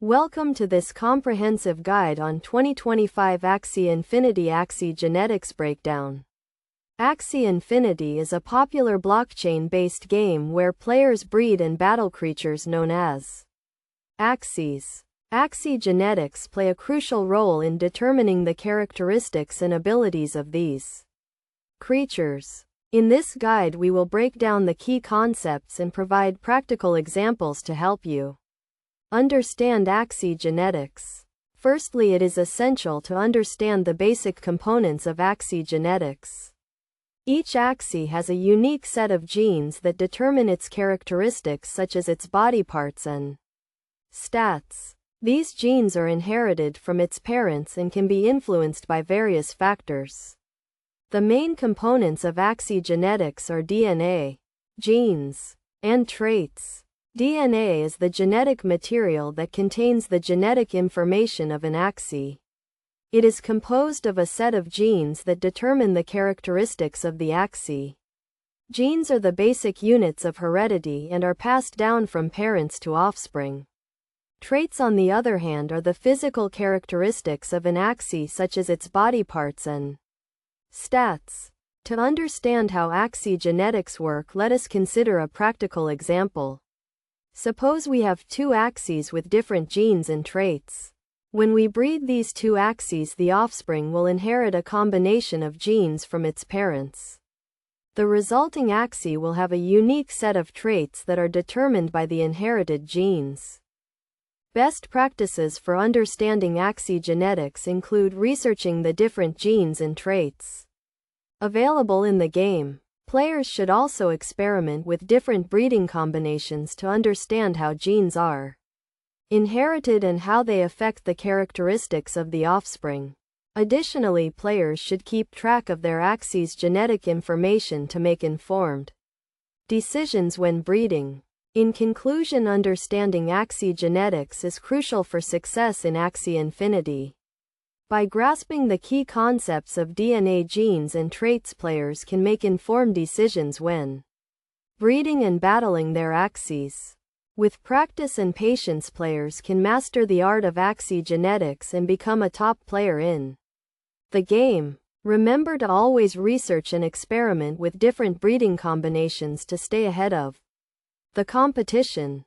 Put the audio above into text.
Welcome to this comprehensive guide on 2025 Axie Infinity Axie Genetics Breakdown. Axie Infinity is a popular blockchain-based game where players breed and battle creatures known as Axies. Axie genetics play a crucial role in determining the characteristics and abilities of these creatures. In this guide we will break down the key concepts and provide practical examples to help you understand Axie genetics. Firstly, it is essential to understand the basic components of Axie genetics. Each Axie has a unique set of genes that determine its characteristics such as its body parts and stats. These genes are inherited from its parents and can be influenced by various factors. The main components of Axie genetics are DNA, genes, and traits. DNA is the genetic material that contains the genetic information of an Axie. It is composed of a set of genes that determine the characteristics of the Axie. Genes are the basic units of heredity and are passed down from parents to offspring. Traits, on the other hand, are the physical characteristics of an Axie such as its body parts and stats. To understand how Axie genetics work, let us consider a practical example. Suppose we have two Axies with different genes and traits. When we breed these two Axies, the offspring will inherit a combination of genes from its parents. The resulting Axie will have a unique set of traits that are determined by the inherited genes. Best practices for understanding Axie genetics include researching the different genes and traits available in the game. Players should also experiment with different breeding combinations to understand how genes are inherited and how they affect the characteristics of the offspring. Additionally, players should keep track of their Axie's genetic information to make informed decisions when breeding. In conclusion, understanding Axie genetics is crucial for success in Axie Infinity. By grasping the key concepts of DNA, genes, and traits, players can make informed decisions when breeding and battling their Axies. With practice and patience, players can master the art of Axie genetics and become a top player in the game. Remember to always research and experiment with different breeding combinations to stay ahead of the competition.